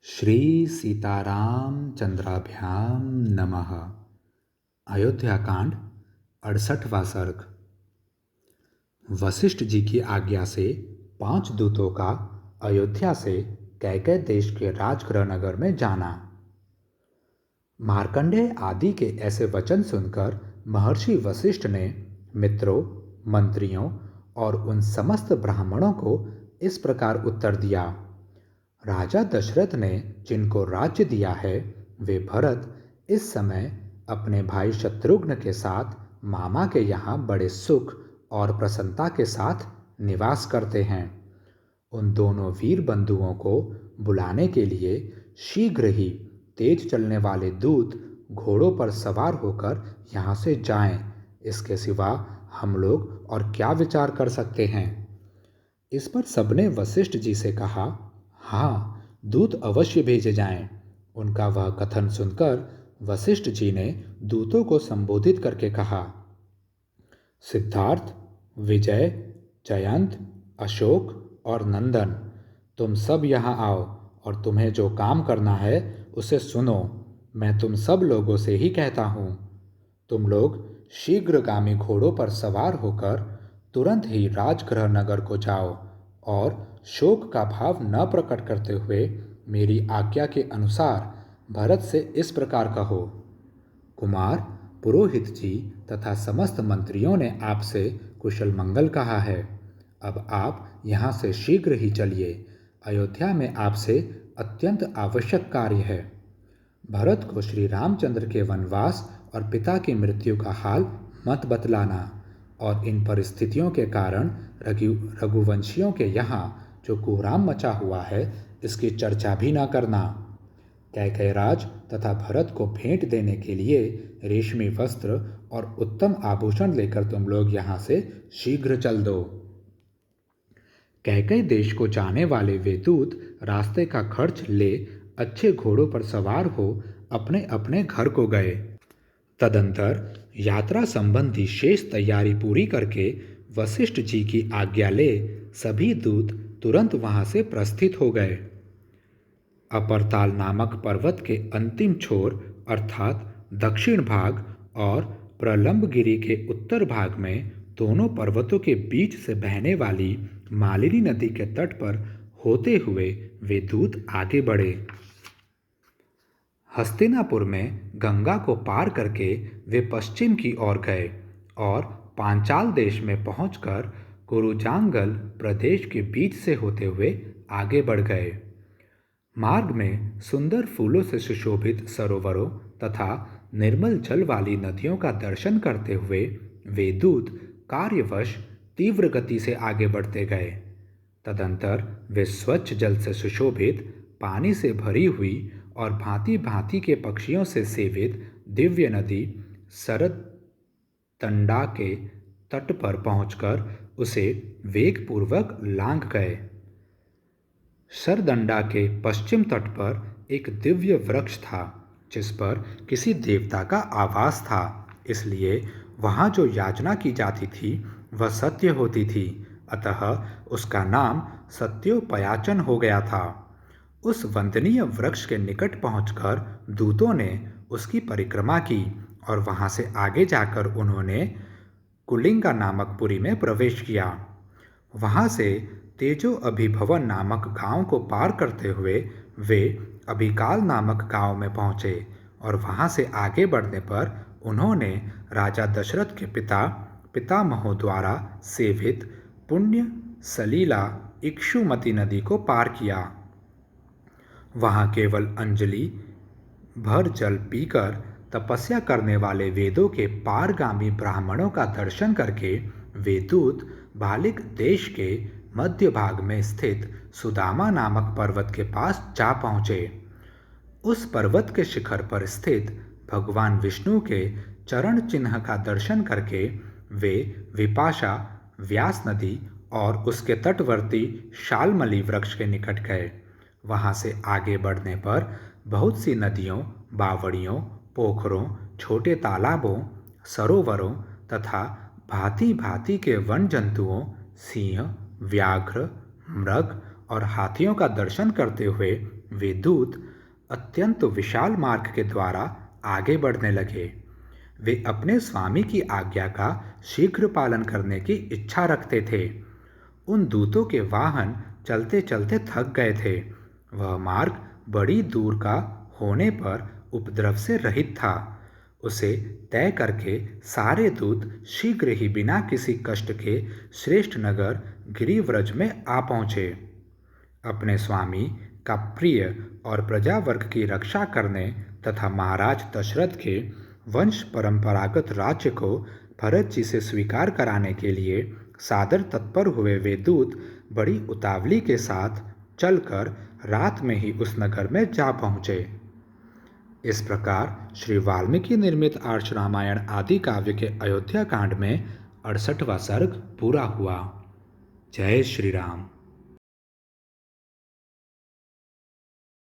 श्री सीताराम चंद्राभ्याम नमः। अयोध्याकांड 68वां सर्ग। वशिष्ठ जी की आज्ञा से 5 दूतों का अयोध्या से कैकय देश के राजगृह नगर में जाना। मार्कंडेय आदि के ऐसे वचन सुनकर महर्षि वशिष्ठ ने मित्रों, मंत्रियों और उन समस्त ब्राह्मणों को इस प्रकार उत्तर दिया। राजा दशरथ ने जिनको राज्य दिया है वे भरत इस समय अपने भाई शत्रुघ्न के साथ मामा के यहाँ बड़े सुख और प्रसन्नता के साथ निवास करते हैं। उन दोनों वीर बंधुओं को बुलाने के लिए शीघ्र ही तेज चलने वाले दूत घोड़ों पर सवार होकर यहाँ से जाएं। इसके सिवा हम लोग और क्या विचार कर सकते हैं। इस पर सबने वशिष्ठ जी से कहा, हाँ, दूत अवश्य भेजे जाएं। उनका वह कथन सुनकर वशिष्ठ जी ने दूतों को संबोधित करके कहा, सिद्धार्थ, विजय, जयंत, अशोक और नंदन, तुम सब यहाँ आओ और तुम्हें जो काम करना है उसे सुनो। मैं तुम सब लोगों से ही कहता हूँ। तुम लोग शीघ्रगामी घोड़ों पर सवार होकर तुरंत ही राजगृह नगर को जाओ और शोक का भाव न प्रकट करते हुए मेरी आज्ञा के अनुसार भरत से इस प्रकार कहो, कुमार, पुरोहित जी तथा समस्त मंत्रियों ने आपसे कुशल मंगल कहा है। अब आप यहाँ से शीघ्र ही चलिए। अयोध्या में आपसे अत्यंत आवश्यक कार्य है। भरत को श्री रामचंद्र के वनवास और पिता की मृत्यु का हाल मत बतलाना और इन परिस्थितियों के कारण रघुवंशियों के यहाँ जो कोहराम मचा हुआ है इसकी चर्चा भी न करना। कैकयराज तथा भरत को भेंट देने के लिए रेशमी वस्त्र और उत्तम आभूषण लेकर तुम लोग यहाँ से शीघ्र चल दो। कैकय देश को जाने वाले वे दूत रास्ते का खर्च ले अच्छे घोड़ों पर सवार हो अपने अपने घर को गए। तदंतर यात्रा संबंधी शेष तैयारी पूरी करके वशिष्ठ जी की आज्ञा ले सभी दूत तुरंत वहां से प्रस्थित हो गए। अपर्ताल नामक पर्वत के अंतिम छोर अर्थात दक्षिण भाग और प्रलंबगिरी के उत्तर भाग में दोनों पर्वतों के बीच से बहने वाली मालिनी नदी के तट पर होते हुए वे दूत आगे बढ़े। हस्तिनापुर में गंगा को पार करके वे पश्चिम की ओर गए और पांचाल देश में पहुंचकर कुरुजांगल प्रदेश के बीच से होते हुए आगे बढ़ गए। मार्ग में सुंदर फूलों से सुशोभित सरोवरों तथा निर्मल जल वाली नदियों का दर्शन करते हुए वे दूत कार्यवश तीव्र गति से आगे बढ़ते गए। तदंतर वे स्वच्छ जल से सुशोभित, पानी से भरी हुई और भांति भांति के पक्षियों से सेवित दिव्य नदी सरदंडा के तट पर पहुंचकर उसे वेगपूर्वक लांघ गए। सरदंडा के पश्चिम तट पर एक दिव्य वृक्ष था जिस पर किसी देवता का आवास था, इसलिए वहाँ जो याचना की जाती थी वह सत्य होती थी, अतः उसका नाम सत्योपयाचन हो गया था। उस वंदनीय वृक्ष के निकट पहुंचकर दूतों ने उसकी परिक्रमा की और वहां से आगे जाकर उन्होंने कुलिंगा नामक पुरी में प्रवेश किया। वहां से तेजो अभिभवन नामक गांव को पार करते हुए वे अभिकाल नामक गांव में पहुंचे और वहां से आगे बढ़ने पर उन्होंने राजा दशरथ के पितामहों द्वारा सेवित पुण्य सलीला इक्षुमती नदी को पार किया। वहां केवल अंजलि भर जल पीकर तपस्या करने वाले वेदों के पारगामी ब्राह्मणों का दर्शन करके वे दूत बालिक देश के मध्य भाग में स्थित सुदामा नामक पर्वत के पास जा पहुँचे। उस पर्वत के शिखर पर स्थित भगवान विष्णु के चरण चिन्ह का दर्शन करके वे विपाशा, व्यास नदी और उसके तटवर्ती शालमली वृक्ष के निकट गए। वहाँ से आगे बढ़ने पर बहुत सी नदियों, बावड़ियों, पोखरों, छोटे तालाबों, सरोवरों तथा भांति भांति के वन जंतुओं, सिंह, व्याघ्र, मृग और हाथियों का दर्शन करते हुए वे दूत अत्यंत विशाल मार्ग के द्वारा आगे बढ़ने लगे। वे अपने स्वामी की आज्ञा का शीघ्र पालन करने की इच्छा रखते थे। उन दूतों के वाहन चलते चलते थक गए थे। वह मार्ग बड़ी दूर का होने पर उपद्रव से रहित था। उसे तय करके सारे दूत शीघ्र ही बिना किसी कष्ट के श्रेष्ठ नगर गिरिव्रज में आ पहुँचे। अपने स्वामी का प्रिय और प्रजावर्ग की रक्षा करने तथा महाराज दशरथ के वंश परंपरागत राज्य को भरत जी से स्वीकार कराने के लिए सादर तत्पर हुए वे दूत बड़ी उतावली के साथ चलकर रात में ही उस नगर में जा पहुँचे। इस प्रकार श्री वाल्मीकि निर्मित आर्ष रामायण आदि काव्य के अयोध्या कांड में 68वां सर्ग पूरा हुआ। जय श्री राम।